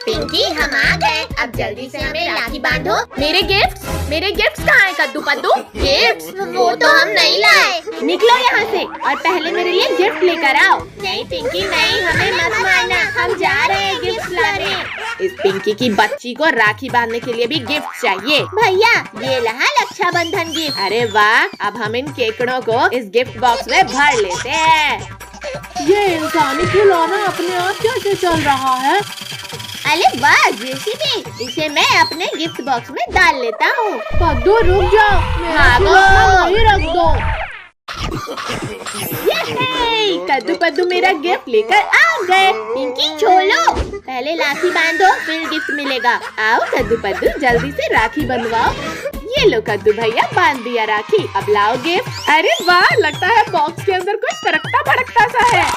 पिंकी हम आ गए, अब जल्दी से हमें राखी बांधो। मेरे गिफ्ट्स कहाँ हैं कद्दू पद्दू? गिफ्ट्स वो तो हम नहीं लाए। निकलो यहाँ से और पहले मेरे लिए गिफ्ट लेकर आओ। नहीं पिंकी नहीं, हमें मत मारना, हम जा रहे हैं गिफ्ट लाने। इस पिंकी की बच्ची को राखी बांधने के लिए भी गिफ्ट चाहिए। भैया ये रहा रक्षाबंधन गिफ्ट। अरे वाह, अब हम इन केकड़ों को इस गिफ्ट बॉक्स में भर लेते हैं। ये इंसानी खिलौना अपने आप कैसे चल रहा है? अरे वाह जेसीबी, इसे मैं अपने गिफ्ट बॉक्स में डाल लेता हूँ। कद्दू रुक जाओ, मेरा खिलौना वहीं रख दो। कद्दू पद्दू मेरा गिफ्ट लेकर आ गए। पिंकी छोड़ो, पहले राखी बांधो फिर गिफ्ट मिलेगा। आओ कद्दू पद्दू जल्दी से राखी बंधवाओ। ये लो कद्दू भैया बांध दिया राखी, अब लाओ गिफ्ट। अरे वाह, लगता है बॉक्स के अंदर कुछ तड़कता भड़कता सा है।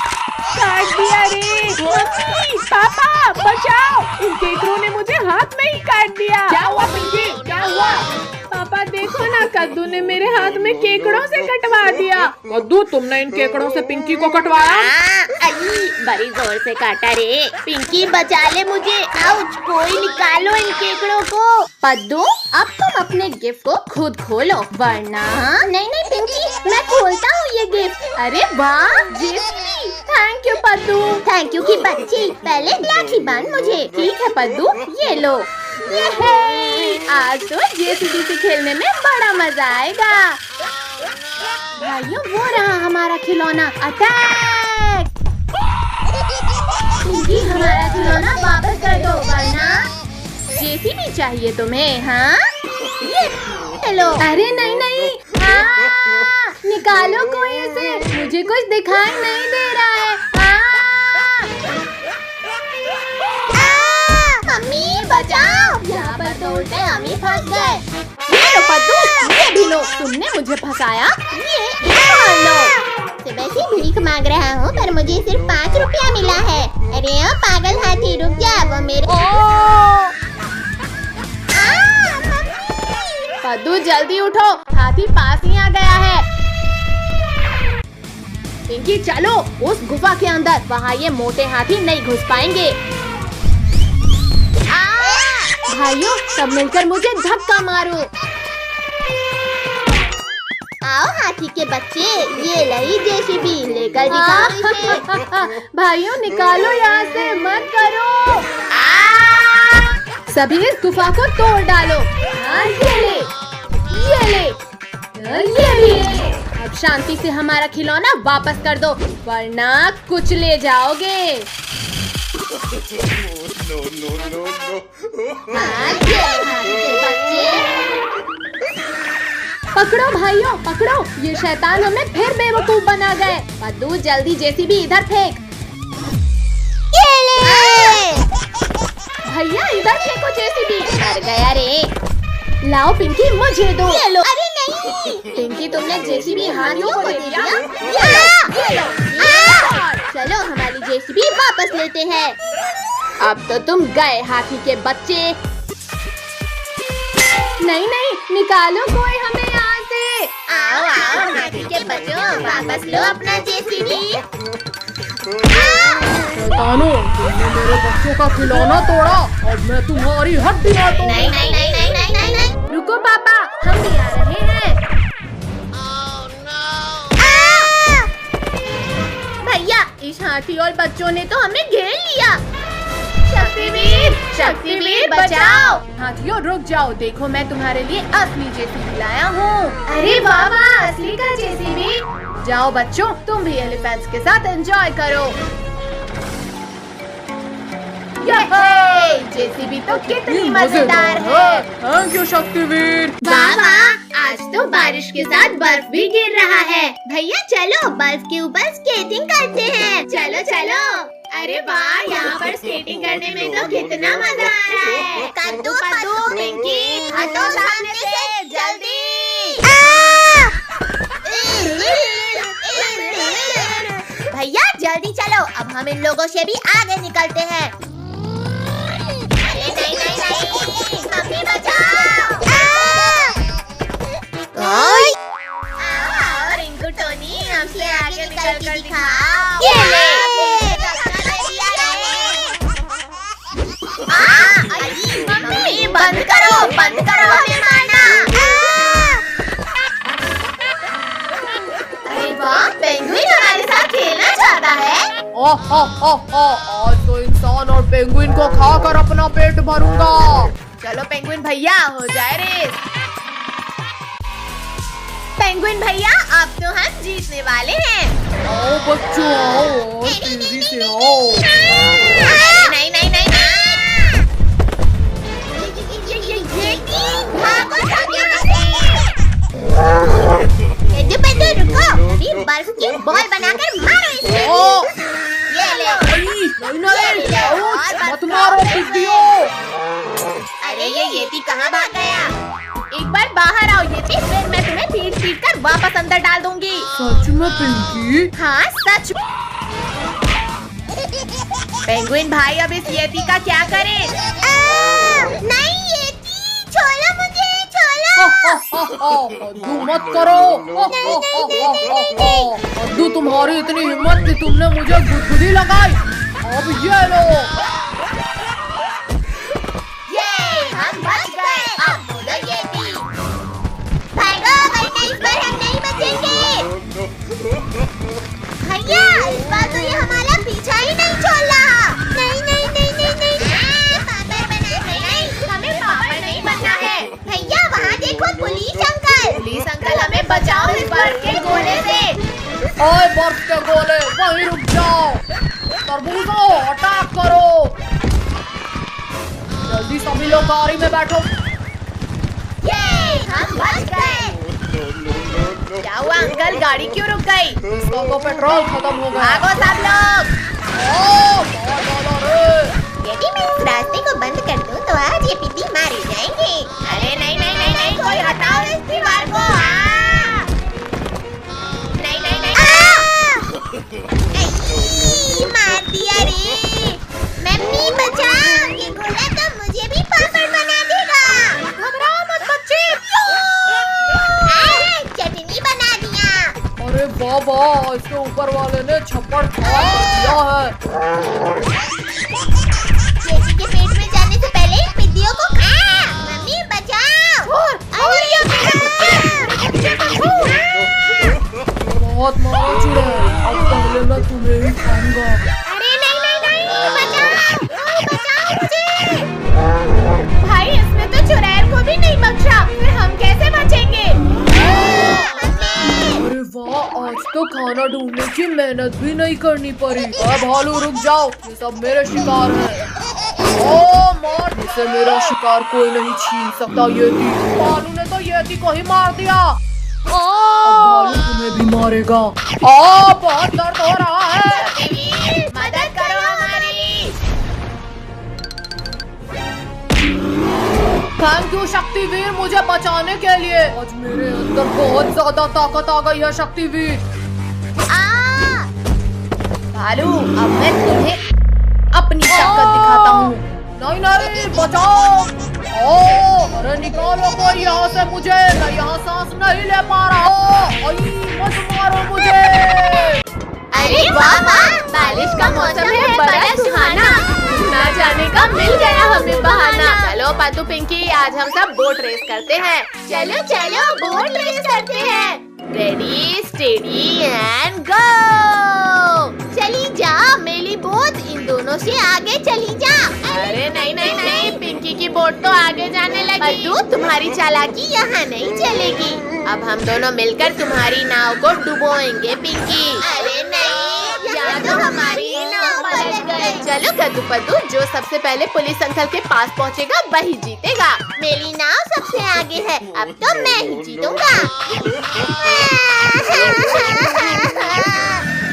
काट दिया रे। मम्मी पापा बचाओ, इन केकड़ों ने मुझे हाथ में ही काट दिया। क्या हुआ पिंकी, क्या हुआ? पापा देखो ना, कद्दू ने मेरे हाथ में केकड़ों से कटवा दिया। कद्दू तुमने इन केकड़ों से पिंकी को कटवाया? बड़ी जोर से काटा रे। पिंकी बचा ले मुझे। आउच, कोई निकालो इन केकड़ों को। पद्दू अब तुम अपने गिफ्ट को खुद खोलो, वरना। नहीं नहीं पिंकी, मैं खोलता हूँ ये गिफ्ट। अरे वाह JCB, thank you Paddu. Thank you की बच्ची, पहले राखी बांध मुझे। ठीक है पद्दू, ये लो। आज तो जेसीबी से खेलने में बड़ा मजा आएगा। भाइयों वो रहा हमारा खिलौना। अटैक! पिंकी हमारा खिलौना वापस कर दो, वरना। जेसीबी चाहिए तुम्हें? हाँ ये लो। अरे नहीं नहीं, निकालो कोई इसे, मुझे कुछ दिखाई नहीं दे रहा है। मम्मी बचाओ, यहाँ पर तो उल्टे हम ही फंस गए। ये लो पद्दू, ये भी लो, तुमने मुझे फंसाया। ये लो। सुबह से भीख मांग रहा हूँ पर मुझे सिर्फ 5 रुपया मिला है। अरे ओ पागल हाथी रुक जा, वो मेरे। पद्दू जल्दी उठो, हाथी पास ही आ गया है। पिंकी चलो उस गुफा के अंदर, वहाँ ये मोटे हाथी नहीं घुस पाएंगे। भाइयों सब मिलकर मुझे धक्का मारो। आओ हाथी के बच्चे, ये लही जेसीबी, लेकर दिखाओ इसे। भाइयों निकालो यहाँ से, मत करो। सभी इस गुफा को तोड़ डालो। ये ले, ये ले, ये भी ले। अब शांति से हमारा खिलौना वापस कर दो, वरना कुछ ले जाओगे। पकड़ो भाइयों पकड़ो, ये शैतान हमें फिर बेवकूफ बना गए। पद्दू जल्दी जेसीबी इधर फेंक। भैया इधर फेंको जेसीबी। मर गया रे। लाओ पिंकी मुझे दो। ये लो। अरे नहीं पिंकी, तुमने जेसीबी हाथियों को दे दिया। ये लो। चलो हमारी जेसीबी वापस लेते हैं। अब तो तुम गए हाथी के बच्चे। नहीं नहीं, निकालो कोई हमें यहाँ से। आओ आओ हाथी के बच्चों, वापस लो अपना जेसीबी। शैतानों, तुमने मेरे बच्चों का खिलौना तोड़ा, अब मैं तुम्हारी हड्डियाँ तोड़ूंगा। नहीं नहीं नहीं नहीं नहीं नहीं नहीं, रुको पापा, हम भी आ रहे हैं। भैया इस हाथी और बच्चों ने तो हमें घेर लिया। शक्तिवीर, शक्तिवीर बचाओ। हाथियों रुक जाओ, देखो मैं तुम्हारे लिए असली जेसीबी लाया हूँ। अरे वाह वाह, असली का जेसीबी। जाओ बच्चों, तुम भी एलिफेंट्स के साथ एंजॉय करो। जेसीबी तो कितनी मजेदार है। Thank you Shaktiveer. वाह वाह, आज तो बारिश के साथ बर्फ भी गिर रहा है। भैया चलो बर्फ के ऊपर स्केटिंग करते हैं। चलो चलो। अरे वाह, यहाँ पर स्केटिंग करने में तो कितना मजा आ रहा है। कद्दू पद्दू पिंकी, हटो सामने से जल्दी। भैया जल्दी चलो, अब हम इन लोगों से भी आगे निकलते हैं। नहीं नहीं नहीं, मम्मी बचाओ। आओ रिंकू टोनी, हमसे आगे निकल कर दिखाओ। ये ले। मम्मी बंद करो हमें मारना। अरे वाह, पेंगुइन हमारे साथ खेलना चाहता है। आज तो इंसान और पेंगुइन को खाकर अपना पेट भरूंगा। चलो पेंगुइन भैया, हो जाए रेस। पेंगुइन भैया, अब तो हम जीतने वाले हैं। आओ बच्चों आओ, तेजी से आओ। नहीं रुको, बर्फ की बॉल बनाकर मारो इसे। ये ले। मत मारो पिग्गियों। अरे ये येती कहाँ भाग गया? एक बार बाहर आओ येती, फिर मैं तुम्हें पीट कर वापस अंदर डाल दूंगी। सच में पिंकी? हाँ सच। पेंगुइन भाई, अब इस येती का क्या करें? नहीं येती, छोड़ो मुझे, छोड़ो। अद्दू मत करो। अद्दू, तुम्हारी इतनी हिम्मत कि तुमने मुझे गुदगुदी लगाई। अब ये लो। हम बच गए। अब बोलो येती, भागो वरना इस बार हम नहीं बचेंगे। भैया, इस बार तो ये हमारा पीछा ही नहीं छोड़ रहा। नहीं पापड़ बना नहीं, हमें पापड़ नहीं बनना है। भैया वहाँ देखो, पुलिस अंकल हमें बचाओ इस बर्फ के गोले से। ओए बर्फ के गोले, वहीं रुक जाओ। तरबूजों, अटैक करो। जल्दी सभी लोग गाड़ी में बैठो। हम बच गए। क्या हुआ अंकल, गाड़ी क्यों रुक गई? इसका पेट्रोल खत्म हो गया। भागो सब लोग। यदि मैं इस रास्ते को बंद कर दूं तो आज ये पिद्दी मारे जाएंगे। अरे नहीं, कोई हटाओ इस दीवार को। नहीं। मार दिया रे। मम्मी बचाओ, ये गोला तो मुझे भी पापड़ बना देगा। घबराओ मत बच्चे। चटनी बना दिया। अरे बाबा, इसके ऊपर वाले ने छप्पड़ फाड़ दिया है। जेसी के पेट में जाने से पहले पिद्दियों को खा। मम्मी बचाओ। बहुत मारा चुड़ैल, अब पहले मैं तुम्हें ही खाऊंगा। अरे नहीं, बचाओ मुझे। भाई, इसने तो चुड़ैल को भी नहीं बख्शा, फिर हम कैसे बचेंगे? अरे वाह, आज तो खाना ढूंढने की मेहनत भी नहीं करनी पड़ी। भालू रुक जाओ, ये सब मेरे शिकार हैं। ओ मार, इसे मेरा शिकार कोई नहीं छीन सकता। येती, भालू ने तो येती को ही मार दिया। भालू तुम्हें भी मारेगा। बहुत दर्द हो रहा है। मदद करो हमारी। थैंक यू शक्तिवीर, मुझे बचाने के लिए। आज मेरे अंदर बहुत ज्यादा ताकत आ गई है शक्तिवीर। भालू, अब मैं तुम्हें अपनी ताकत दिखाता हूँ। नहीं, बचाओ। अरे निकालो कोई यहाँ से मुझे, मैं यहाँ सांस नहीं ले पा रहा हूँ। मत मारो मुझे। अरे वाह, बारिश का मौसम है, बड़ा सुहाना। ना जाने का मिल गया हमें बहाना। चलो पातू पिंकी, आज हम सब बोट रेस करते हैं। चलो बोट रेस करते हैं। Ready steady and go. चली जा मेरी बोट, इन दोनों से आगे चली जा। अरे नहीं, पिंकी की बोट तो आगे जाने लगी। पद्दू, तुम्हारी चालाकी यहाँ नहीं चलेगी। अब हम दोनों मिलकर तुम्हारी नाव को डुबोएंगे पिंकी। अरे नहीं, यहाँ तो हमारी नाव पलट गई। चलो कद्दू पद्दू, जो सबसे पहले पुलिस अंकल के पास पहुँचेगा वही जीतेगा। मेरी नाव सबसे आगे है, अब तो मैं ही जीतूंगा।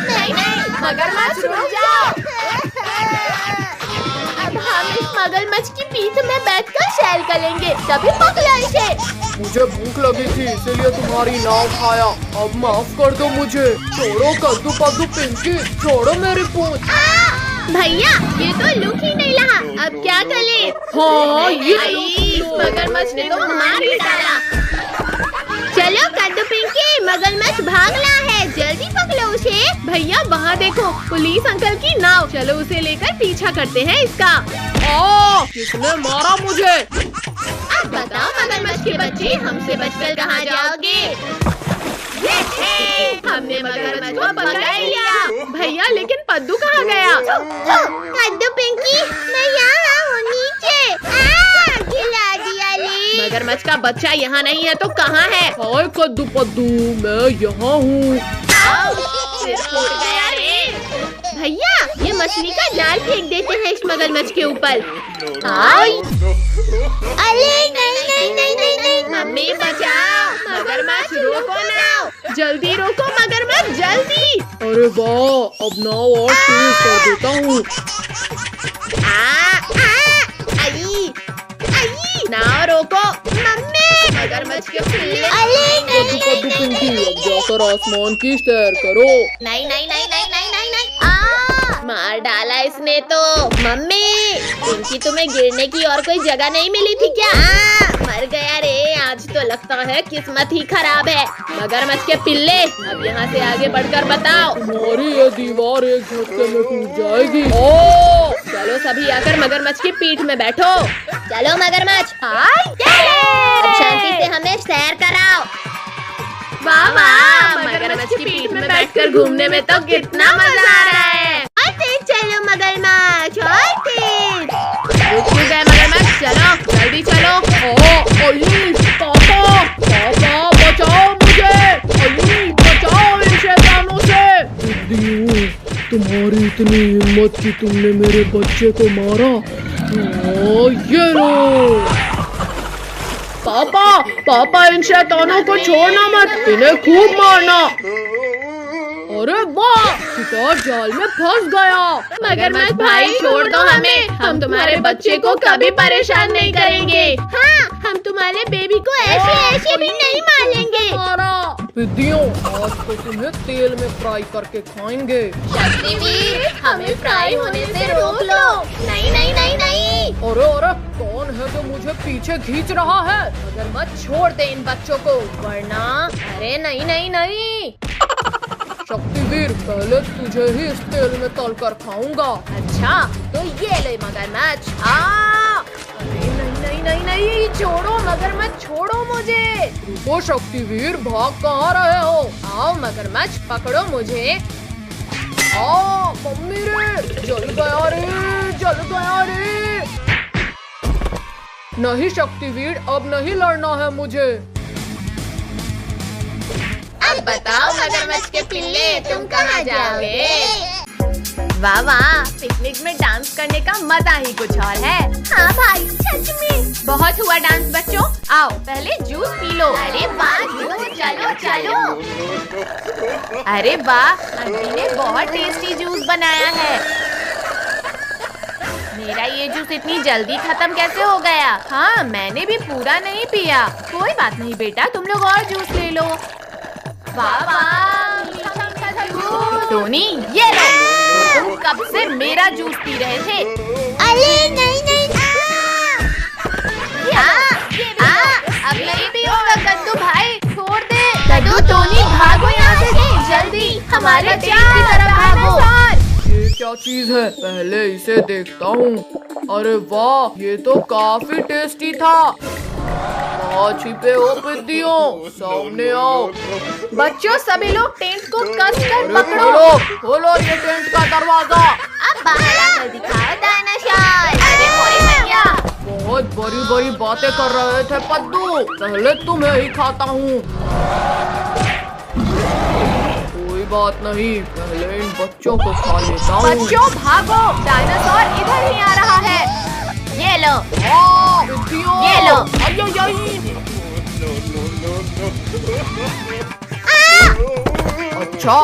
नहीं, मगरमच्छ रुक जाओ। अब हम इस मगरमच्छ की पीठ में बैठकर सैर करेंगे, तभी पकड़ा इसे। मुझे भूख लगी थी, इसीलिए तुम्हारी नाव खाया। अब माफ कर दो मुझे। छोड़ो कद्दू पद्दू पिंकी, छोड़ो मेरी पूंछ। भैया, ये तो लुक ही नहीं रहा, अब क्या करें? हाँ, ये मगरमच्छ ने तो मार ही डाला। चलो कद्दू पिंकी, मगरमच्छ भाग रहा है, जल्दी पकड़ो उसे। भैया वहाँ देखो, पुलिस अंकल की नाव। चलो उसे लेकर पीछा करते हैं इसका। किसने मारा मुझे? अब बताओ मगरमच्छ के बच्चे, हमसे बचकर कहाँ जाओगे? हमने मगरमच्छ को पकड़ लिया। भैया लेकिन पद्दू कहाँ गया? कद्दू पिंकी, मैं यहाँ हूँ नीचे। खिला दिया ले। मगरमच्छ का बच्चा यहाँ नहीं है तो कहाँ है? हाय कद्दू पद्दू, मैं यहाँ हूँ। सिर फूट गया रे। भैया ये मछली का जाल फेंक देते हैं इस मगरमच्छ के ऊपर। अरे नहीं नहीं नहीं नहीं नहीं। मम्मी बचाओ, मगरमच्छ रोको नाव, जल्दी रोको मगरमच्छ जल्दी। अरे वाह, अब नाव और तेज कर देता हूँ। नाव रोको मम्मी, मगरमच्छ के पिल्ले। कद्दू पद्दू पिंकी, अब जाकर आसमान की सैर करो। नहीं नहीं नहीं नहीं नहीं नहीं नहीं। मार डाला इसने तो। मम्मी पिंकी, तुम्हें गिरने की और कोई जगह नहीं मिली थी क्या? मर गया रे। आज तो लगता है किस्मत ही खराब है। मगरमच्छ के पिल्ले, अब यहाँ से आगे बढ़कर बताओ। तुम्हारी ये दीवार एक झटके में टूट जाएगी। चलो सभी आकर मगरमच्छ की पीठ में बैठो। चलो मगरमच्छ, अब शांति से हमें सैर कराओ। वाह वाह, मगरमच्छ की पीठ में बैठकर घूमने में तो कितना मजा आ रहा है। और तेज चलो मगरमच्छ, और तेज। रुक क्यों गए मगरमच्छ? चलो जल्दी चलो। पापा बचाओ मुझे, बचाओ इन शैतानों से। दीदी, तुम्हारी इतनी हिम्मत कि तुमने मेरे बच्चे को मारा। ये लो। पापा इन शैतानों को छोड़ना मत, इन्हें खूब मारना। अरे वाह, शिकार जाल में फंस गया। मगरमच्छ भाई छोड़ दो हमें, हम तुम्हारे बच्चे को कभी परेशान नहीं करेंगे। हाँ, हम तुम्हारे बेबी को ऐसे भी नहीं मारेंगे। दीदियों, आज तो तुम्हें तेल में फ्राई करके खाएंगे। शक्तिवीर, हमें फ्राई होने से रोक लो। नहीं नहीं नहीं नहीं। अरे कौन है जो मुझे पीछे खींच रहा है? मगरमच्छ छोड़ दे इन बच्चों को, वरना। अरे नहीं नहीं नहीं। शक्तिवीर, पहले तुझे ही इस तेल में तल कर खाऊंगा। अच्छा तो ये ले मगरमच्छ। अरे नहीं नहीं नहीं नहीं, छोड़ो मगरमच्छ, छोड़ो मुझे। वो शक्तिवीर, भाग कहाँ रहे हो? आओ मगरमच्छ, पकड़ो मुझे। मम्मी रे, जल गया रे। नहीं शक्तिवीर, अब नहीं लड़ना है मुझे। अब बताओ मगरमच्छ के पिल्ले, तुम कहाँ जाओगे? वाह वाह, पिकनिक में डांस करने का मजा ही कुछ और है। हाँ भाई, सच में। बहुत हुआ डांस बच्चों, आओ पहले जूस पी लो। अरे वाह, चलो चलो। अरे वाह, आंटी ने बहुत टेस्टी जूस बनाया है। मेरा ये जूस इतनी जल्दी खत्म कैसे हो गया? हाँ, मैंने भी पूरा नहीं पिया। कोई बात नहीं बेटा, तुम लोग और जूस ले लो। वाह वाह, टोनी ये लो, तुम कब से मेरा जूस पी रहे थे? अरे नहीं नहीं। अब नहीं पियोगा कद्दू भाई, छोड़ दे। कद्दू टोनी भागो यहाँ से जल्दी, हमारे टेंट की तरफ भागो। ये क्या चीज है? पहले इसे देखता हूँ। अरे वाह, ये तो काफी टेस्टी था। छिपे हो पिद्दियों, सामने आओ। बच्चों सभी लोग टेंट को कसकर पकड़ो। खोलो ये टेंट का दरवाजा। अब बाहर आकर दिखाओ डायनासोर। अरे मोरी भैया, बहुत बड़ी बड़ी बातें कर रहे थे पद्दू, पहले तुम्हें ही खाता हूँ। कोई बात नहीं, पहले इन बच्चों को खा लेता हूँ। बच्चों भागो, डायनासोर इधर ही आ रहा है। ये लो, ये लो। अच्छा,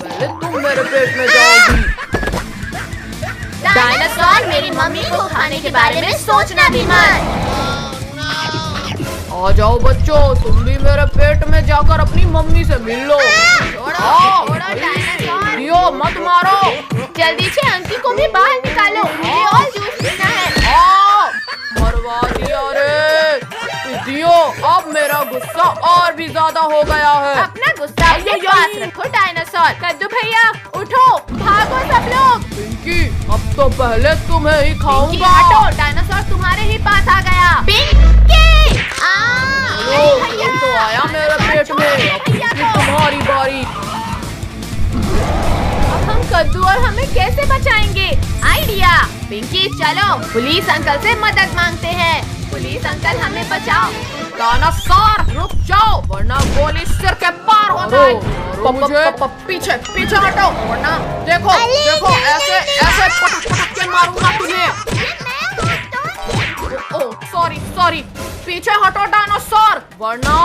पहले तुम मेरे पेट में जाओगी। डायनासोर, मेरी मम्मी को खाने के बारे में सोचना भी मत। आ जाओ बच्चों, तुम भी मेरे पेट में जाकर अपनी मम्मी से मिल लो। दियो, मत मारो। जल्दी से अंकी को भी बाहर निकालो, मुझे और जूस पीना है। मरवा दिया रे। दियो, अब मेरा गुस्सा और भी ज्यादा हो गया है। अपना गुस्सा अपने पास रखो डायनासोर। कद्दू भैया उठो, भागो सब लोग। पिंकी, अब तो पहले तुम्हें ही खाऊंगा। हटो, डायनासोर तुम्हारे ही पास आ गया। पिंकी! ये तो आया मेरे पेट में। अब तुम्हारी बारी। हम कद्दू और हमें कैसे बचाएंगे? आइडिया। पिंकी चलो पुलिस अंकल से मदद मांगते हैं। पुलिस अंकल हमें बचाओ। डायनासोर रुक जाओ, वरना गोली सिर के पार हो जाए। पीछे पीछे हटो, वरना देखो देखो ऐसे ऐसे पटक पटक के मारूंगा तुम्हें। ओह सॉरी सॉरी, पीछे हटो डायनासोर, वरना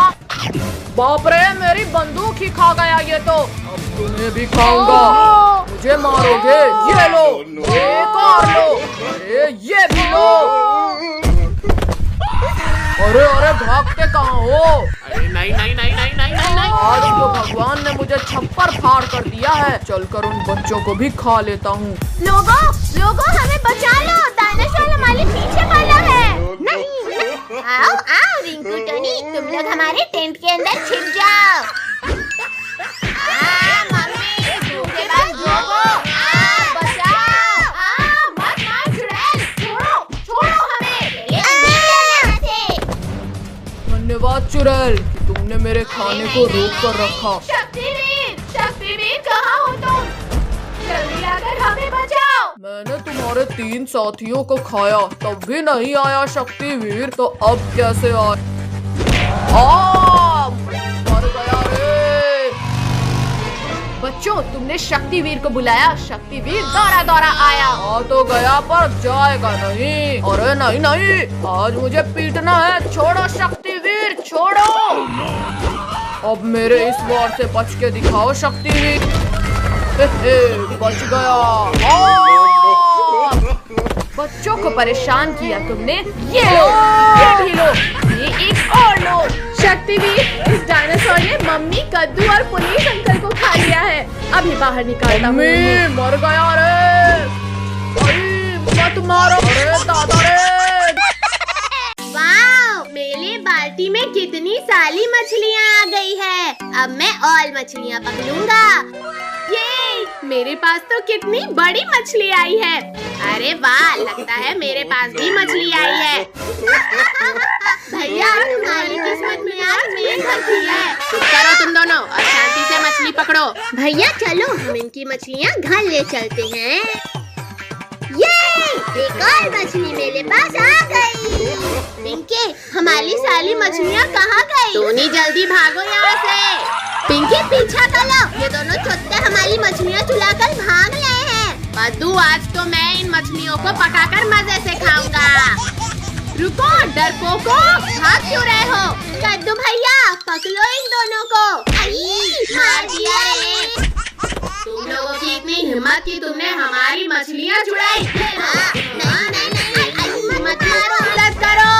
बाप रे मेरी बंदूक ही खा गया ये तो। अब तुम्हें भी खाऊंगा। मुझे मारोगे? ये लो, एक और लो, अरे ये भी लो। अरे अरे भागते कहाँ हो? अरे नहीं नहीं नहीं नहीं नहीं नहीं नहीं। आज तो भगवान ने मुझे छप्पर फाड़ कर दिया है। चलकर उन बच्चों को भी खा लेता हूँ। लोगों हमें बचा लो, डायनासोर हमारे पीछे वाला है। नहीं, आओ आओ रिंकू टोनी, तुम लोग हमारे टेंट के अंदर छिप जाओ। मम्मी, भूखे बाद लोगो, बचाओ। मत मार चुड़ैल, छोड़ो हमें। धन्यवाद चुड़ैल कि तुमने मेरे खाने को रोक कर रखा। शक्तिवीर कहाँ हो तुम? जल्दी आकर हमें बचाओ। मैंने तुम्हारे 3 साथियों को खाया, तब भी नहीं आया शक्तिवीर, तो अब कैसे आया? मर गया रे। बच्चों तुमने शक्तिवीर को बुलाया, शक्तिवीर दौड़ा दौड़ा आया। आ तो गया पर जाएगा नहीं। अरे नहीं नहीं, आज मुझे पीटना है। छोड़ो शक्तिवीर, छोड़ो। अब मेरे इस वार से बच के दिखाओ शक्तिवीर। बच गया। बच्चों को परेशान किया तुमने। ये लो, ये भी लो, ये एक और लो। शक्तिवीर, इस डायनासोर ने मम्मी, कद्दू और पुलिस अंकल को खा लिया है। अभी बाहर निकालता हूँ। मर गया रे। मत मारो रे दादा रे। वाओ, मेरे बाल्टी में कितनी सारी मछलियाँ आ गई है। अब मैं और मछलियाँ पकड़ूंगा। ये मेरे पास तो कितनी बड़ी मछली आई है। अरे वाह, लगता है मेरे पास भी मछली आई है। भैया, तुम्हारी किस्मत में आज मेरे घर की है। चुप करो तुम दोनों और शांति से मछली पकड़ो। भैया चलो, हम इनकी मछलियाँ घर ले चलते हैं। ये एक और मछली मेरे पास आ गई। पिंकी, हमारी सारी मछलियाँ कहाँ गई? टोनी जल्दी भागो यहाँ से। पिंकी पीछा कर लो, ये दोनों चुत्ते हमारी मछलियाँ चुराकर भाग रहे हैं। कद्दू, आज तो मैं इन मछलियों को पकाकर मजे से खाऊंगा। रुको डरपोको, भाग क्यों रहे हो? कद्दू भैया, पकड़ो इन दोनों को। मार दिया रे। तुम लोगों की इतनी हिम्मत कि तुमने हमारी मछलियाँ चुराई। नहीं, मत मारो, मदद करो।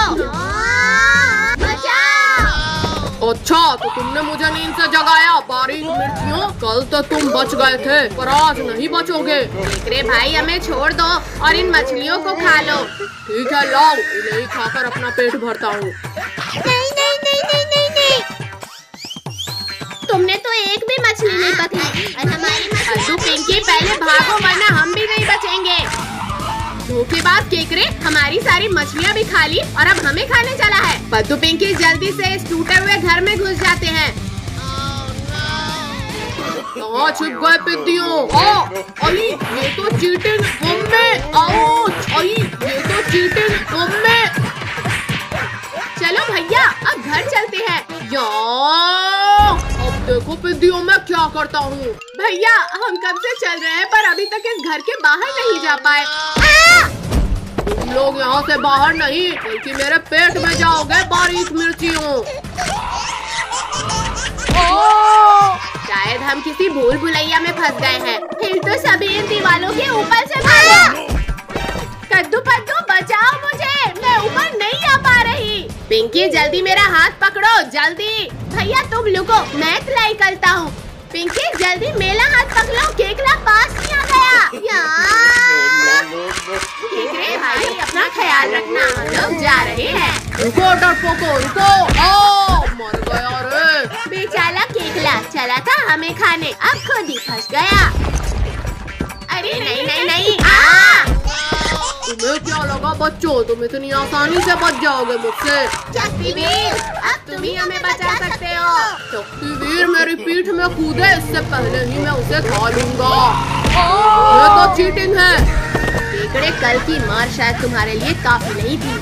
बचाओ। अच्छा, तो तुमने मुझे नींद से जगाया। बारीक मिर्चियों, कल तो तुम बच गए थे, पर आज नहीं बचोगे। रे भाई, हमें छोड़ दो और इन मछलियों को खा लो। ठीक है, लाओ, इन्हें खाकर अपना पेट भरता हूँ। नहीं नहीं नहीं नहीं नहीं नहीं, तुमने तो एक भी मछली नहीं पकड़ी और हमारी कद्दू, पिंकी, पहले भागो वरना हम भी नहीं बचेंगे। धोखेबाज केकरे, हमारी सारी मछलियाँ भी खा ली और अब हमें खाने चला है। कद्दू, पिंकी जल्दी से इस टूटे हुए घर में घुस जाते हैं। कहाँ छिप गए पिद्दियों? आई, ये तो चीटिंग मम्मी। आई, ये तो चीटिंग मम्मी। चलो भैया, अब घर चलते हैं। अब देखो पिद्दियों, मैं क्या करता हूँ। भैया, हम कब से चल रहे हैं पर अभी तक इस घर के बाहर नहीं जा पाए। तुम लोग यहाँ से बाहर नहीं, बल्कि मेरे पेट में जाओगे बारीक मिर्चियों। शायद हम किसी भूल भुलैया में फंस गए हैं। फिर तो सभी इन दीवालों के ऊपर से भागो। कद्दू पद्दू, बचाओ मुझे, मैं ऊपर नहीं आ पा रही। पिंकी जल्दी मेरा हाथ पकड़ो, जल्दी। भैया तुम लुको, मैं ट्राई करता हूँ। पिंकी जल्दी मेरा हाथ पकड़ो, केकला पास नहीं आ गया। केकरे भाई, अपना ख्याल रखना, हम लोग जा रहे हैं। रुको डरपोको, रुको। मर गया रे। बेचारा केकरा टकला चला था हमें खाने, अब खुद ही फंस गया। अरे नहीं नहीं नहीं, तुम्हें क्या लगा बच्चों, तुम इतनी आसानी से बच जाओगे मुझसे? शक्तिवीर अब तुम ही हमें बचा सकते हो। शक्तिवीर मेरी पीठ में कूदे, इससे पहले ही मैं उसे खा लूंगा। ये तो चीटिंग है। केकड़े, कल की मार शायद तुम्हारे लिए काफी नहीं थी।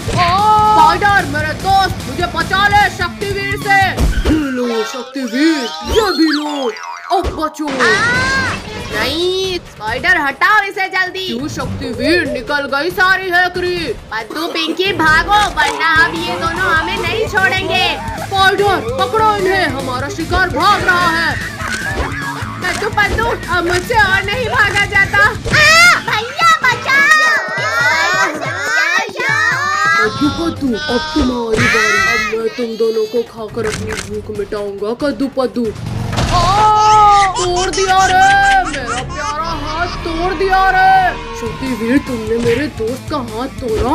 स्पाइडर मेरे दोस्त, मुझे बचा ले शक्तिवीर से। लो शक्तिवीर, ये भी लो, अब बचो। नहीं, स्पाइडर हटाओ इसे जल्दी। क्यों शक्तिवीर, निकल गई सारी हैकरी। पद्दू पिंकी भागो, वरना अब ये दोनों हमें नहीं छोड़ेंगे। स्पाइडर पकड़ो इन्हें, हमारा शिकार भाग रहा है। कद्दू पद्दू, अब मुझसे और नहीं भागा जाता। भैया बचाओ। कद्दू पद्दू, अब तुम्हारी बारी। अब मैं तुम दोनों को खाकर अपनी भूख मिटाऊंगा। कद्दू पद्दू, तोड़ दिया रे, मेरा प्यारा हाथ तोड़ दिया रे। शक्तिवीर, तुमने मेरे दोस्त का हाथ तोड़ा।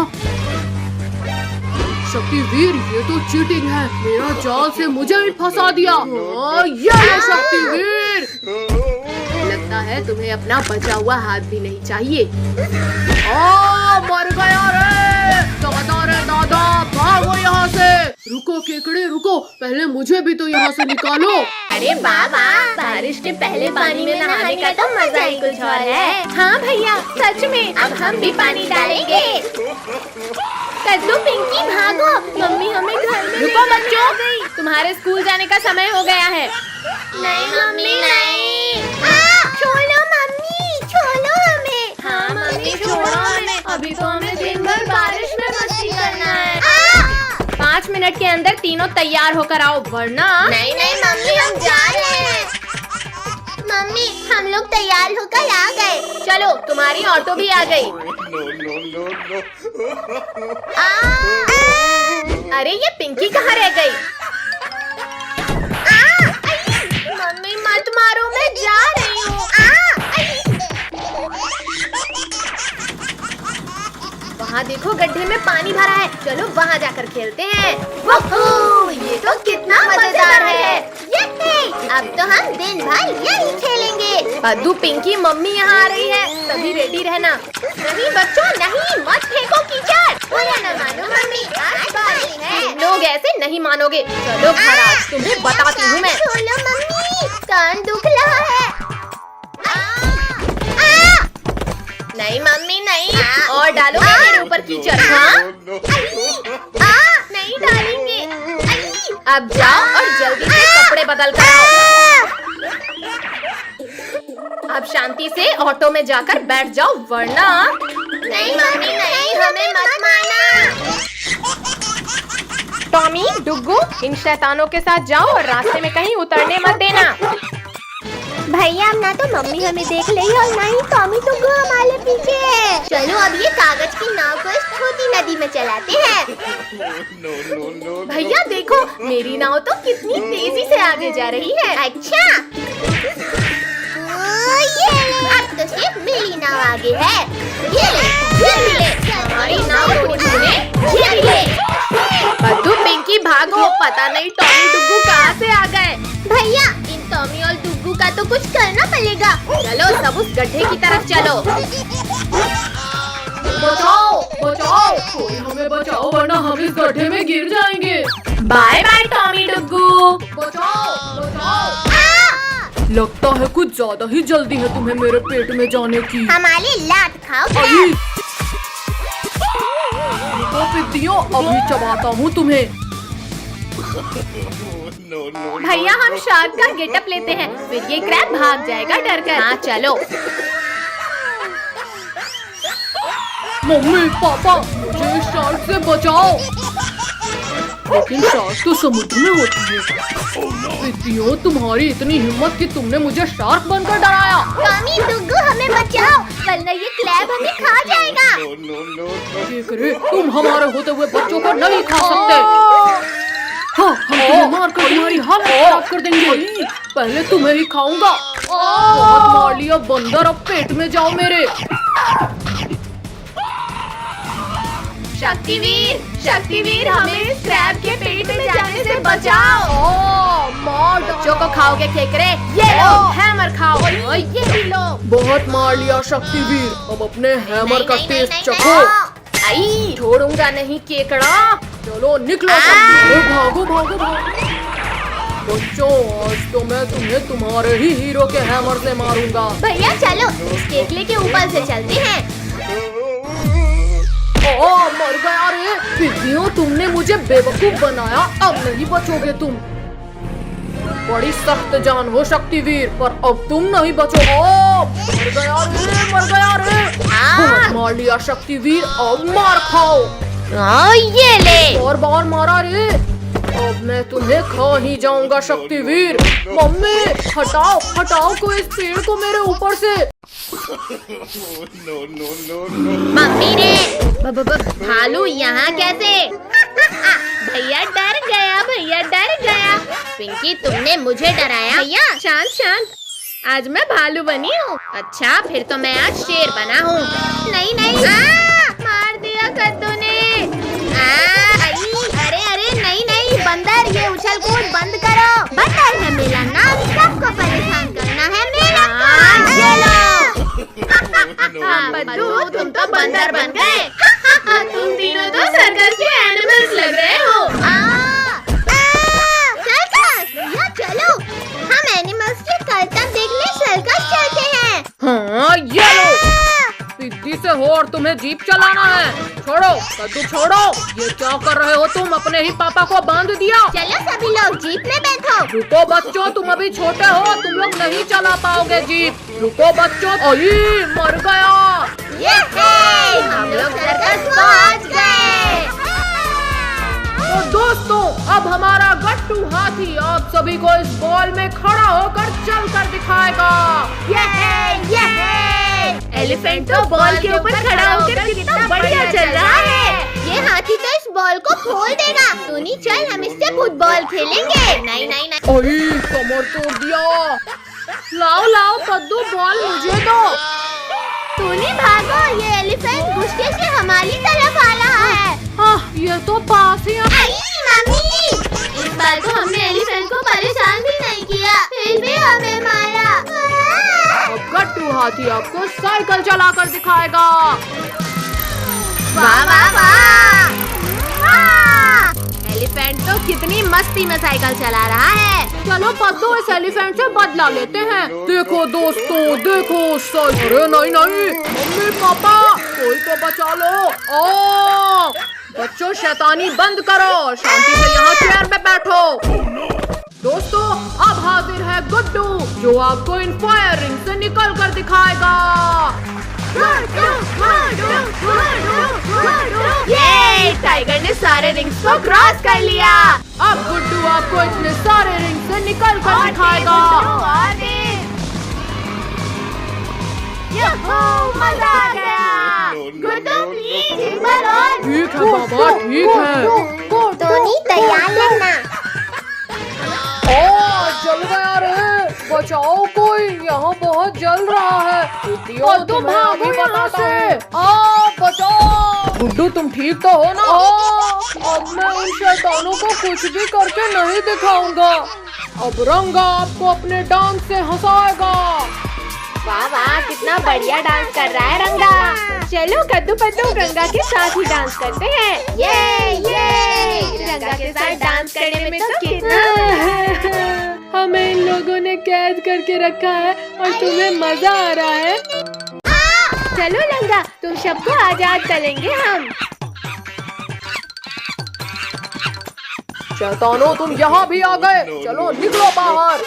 शक्तिवीर, ये तो चीटिंग है, मेरा जाल से मुझे भी फंसा दिया। ये लो शक्तिवीर। लगता है तुम्हें अपना बचा हुआ हाथ भी नहीं चाहिए। मर गया रे दादा, रे दादा, भागो यहाँ से। रुको केकड़े रुको, पहले मुझे भी तो यहाँ से निकालो। अरे बाबा, बारिश के पहले पानी में नहाने का तो मजा ही कुछ और है। हाँ भैया, सच में अब हम भी पानी डालेंगे। कद्दू पिंकी भागो, मम्मी हमें घर में। रुको बच्चों, तुम्हारे स्कूल जाने का समय हो गया है। नहीं मम्मी नहीं, छोड़ो मम्मी, छोड़ो हमें। हाँ मम्मी, छोड़ो हमें, अभी तो हमें दिन भर बारिश में मस्ती करना है। 5 मिनट के अंदर तीनों तैयार होकर आओ, वरना। नहीं नहीं मम्मी, हम जा रहे हैं। मम्मी, हम लोग तैयार होकर आ गए। चलो, तुम्हारी ऑटो भी आ गई। अरे ये पिंकी कहाँ रह गई? मम्मी मत मारो, मैं जा रही हूँ। वहाँ देखो, गड्ढे में पानी भरा है, चलो वहाँ जाकर खेलते हैं। वोहो, ये तो कितना मजेदार है। अब तो हम दिन भर यही खेलेंगे। पद्दू पिंकी, मम्मी यहाँ आ रही है, सभी रेडी रहना। नहीं बच्चों, नहीं, मत फेंको कीचड़। बुरा न मानो मम्मी, आज बारिश है। लोग ऐसे नहीं मानोगे। चलो घर, आज तुम्हें बताती हूँ मैं। छोड़ो मम्मी, कान दुख रहा है। नहीं मम्मी नहीं, और डालोगे मेरे ऊपर कीचड़? हाँ नहीं डालेंगे। अब जाओ और जल्दी से कपड़े बदल कर आओ। अब शांति से ऑटो में जाकर बैठ जाओ, वरना। नहीं मम्मी नहीं, हमें मत मारना। टॉमी, डुग्गू, इन शैतानों के साथ जाओ और रास्ते में कहीं उतरने मत देना। भैया, ना तो मम्मी हमें देख लेगी और ना ही टॉमी डुग्गू हमारे पीछे है। चलो अब ये कागज की नाव को इस छोटी नदी में चलाते हैं। भैया देखो, मेरी नाव तो कितनी तेजी से आगे जा रही है। अच्छा, अब तो सिर्फ मेरी नाव आगे है। ये ले, हमारी नाव ये ले। पद्दू पिंकी भागो, पता नहीं टॉमी डुग्गू कहाँ से आ गए। भैया, इन टॉमी और डुग्गू का तो कुछ करना पड़ेगा। चलो सब उस गड्ढे की तरफ चलो। बचाओ बचाओ, कोई हमें बचाओ, वरना हम इस गड्ढे में गिर जाएंगे। Bye bye Tommy Duggu. बचाओ बचाओ। लगता है कुछ ज्यादा ही जल्दी है तुम्हें मेरे पेट में जाने की। हमारी लात खाओ। तो पिद्दियों, अभी चबाता हूँ तुम्हें। भैया, हम शार्क का गेटअप लेते हैं, फिर ये क्रैब भाग जाएगा डर कर। हाँ चलो। मम्मी पापा, मुझे शार्क से बचाओ। लेकिन शार्क तो समुद्र में होती है। पिद्दियों, तुम्हारी इतनी हिम्मत कि तुमने मुझे शार्क बनकर डराया। टॉमी डुग्गू, हमें बचाओ, वरना ये क्रैब हमें खा जाएगा। केकड़े, तुम हमारे होते हुए बच्चों को नहीं खा सकते। हाँ, हम तुम्हें मार कर तुम्हारी हालत खराब कर देंगे। पहले तुम्हें ही खाऊंगा। बहुत मार लिया बंदर, अब पेट में जाओ मेरे। शक्तिवीर, शक्तिवीर, हमें इस क्रैब के पेट में जाने से बचाओ। मार बच्चों को खाओगे केकरे? ये लो हैमर खाओ। और ये भी लो। बहुत मार लिया शक्तिवीर, अब अपने हैमर का टेस्ट चखो। आई छोड़ूंगा नहीं केकड़ा। चलो निकलो शक्तिवीर, भागो भागो भागो। बच्चों आज तो मैं तुम्हें तुम्हारे ही हीरो के हैमर से मारूंगा। भैया चलो इस केकले के ऊपर से चलते हैं। मर गया रे। पिग्गियों, तुमने मुझे बेवकूफ बनाया, अब नहीं बचोगे तुम। बड़ी सख्त जान हो शक्तिवीर, पर अब तुम नहीं बचोगे। मर गया रे, मर गया रे। बहुत मार लिया शक्तिवीर, अब मार खाओ। ये ले। और बार मारा रे, अब मैं तुम्हें खा ही जाऊंगा शक्तिवीर। मम्मी हटाओ हटाओ को इस पेड़ को मेरे ऊपर से। मम्मी ने भालू यहाँ कैसे? भैया डर गया, भैया डर गया। पिंकी तुमने मुझे डराया। भैया शांत शांत, आज मैं भालू बनी हूँ। अच्छा फिर तो मैं आज शेर बना हूँ। नहीं नहीं मार दिया कद्दू ने। अरे अरे नहीं नहीं बंदर, ये उछल कूद बंद करो। बंदर है मेरा नाम, सबको परेशान करना है मेरा काम। ये लो। बद्दू तुम तो बंदर बन गए। तुम तीनों तो सर्कस के एनिमल्स लग रहे हो। सर्कस, या चलो हम एनिमल्स के करतब देखने सर्कस चलते हैं। हाँ ये लो। पिग्गी से हो और तुम्हें जीप चलाना है। छोड़ो कद्दू छोड़ो, ये क्या कर रहे हो तुम? अपने ही पापा को बांध दिया। चलो सभी लोग जीप में बैठो। रुको बच्चों, तुम अभी छोटे हो, तुम लोग नहीं चला पाओगे जीप। रुको बच्चों। अरे मर गया। हम लोग सर्कस पहुंच गए। तो दोस्तों अब हमारा गट्टू हाथी आप सभी को इस बॉल में खड़ा होकर चल कर दिखाएगा। एलिफेंट तो बॉल के ऊपर खड़ा होकर कितना बढ़िया चल रहा है। ये हाथी तो इस बॉल को फोड़ देगा। टोनी चल हम इससे फुटबॉल खेलेंगे। नहीं नहीं नहीं। अरे कमर तोड़ दिया। लाओ लाओ कद्दू, बॉल मुझे दो। टोनी भागो, ये एलिफेंट गुस्से से हमारी तरफ आ रहा है। ये तो पास ही मम्मी इस बार तो हमने एलिफेंट को परेशान भी नहीं किया, फिर भी हमें मारा। अब गट्टू हाथी आपको साइकिल चला कर दिखाएगा। वाह वाह वाह। एलिफेंट तो कितनी मस्ती में साइकिल चला रहा है। चलो पद्दू इस एलिफेंट से बदला लेते हैं। देखो दोस्तों देखो, अरे नहीं नहीं मम्मी पापा कोई तो बचा लो। बच्चों शैतानी बंद करो, शांति से यहाँ चेयर में बैठो। दोस्तों अब हाजिर है गुड्डू, जो आपको इन फायर रिंग से निकल कर दिखाएगा। ये टाइगर ने सारे रिंग्स को क्रॉस कर लिया। अब गुड्डू आपको इतने सारे रिंग से निकल कर दिखाएगा। मजा आ गया। गुड्डू प्लीज एक बार और। ठीक है बाबा ठीक है। टोनी तैयार रहना। जल गया रे, बचाओ कोई, यहाँ बहुत जल रहा है। तुम भागो यहाँ से। बचाओ। गुड्डू तुम ठीक तो हो ना? अब मैं उन शैतानों को कुछ भी करके नहीं दिखाऊंगा। अब रंगा आपको अपने डांस से हंसाएगा। वाह वाह कितना बढ़िया डांस कर रहा है रंगा। चलो कद्दू पद्दू रंगा के साथ ही डांस करते हैं। ये रंगा के साथ डांस करने में तो कितना हमें इन लोगों ने कैद करके रखा है और तुम्हें मजा आ रहा है। चलो रंगा तुम सबको आजाद करेंगे हम। शैतानों तुम यहाँ भी आ गए, चलो निकलो बाहर।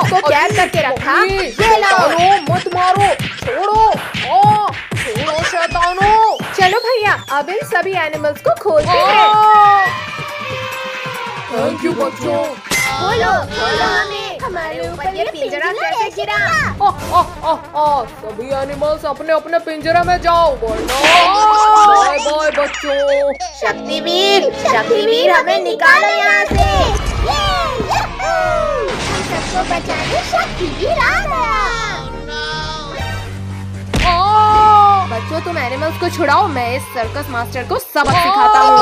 तो कैद करके रखा। शैतानों मत मारो, छोड़ो छोड़ो शैतानों। चलो भैया अब इन सभी एनिमल्स को खोलते हैं। थैंक यू बच्चों। खोलो हमें, हमारे ऊपर ये पिंजरा कैसे गिरा। सभी एनिमल्स अपने अपने पिंजरे में जाओ। बाय बाय बच्चों। शक्तिवीर हमें निकालो यहाँ से। सबको बचाने शक्तिवीर आ गया। बच्चों तुम एनिमल्स को छुड़ाओ, मैं इस सर्कस मास्टर को सबक सिखाता हूँ।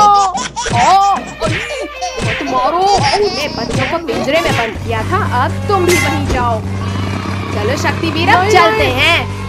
मारो। तूने बच्चों को पिंजरे में बंद किया था, अब तुम भी वहीं जाओ। चलो शक्तिवीर अब नहीं, चलते नहीं। हैं।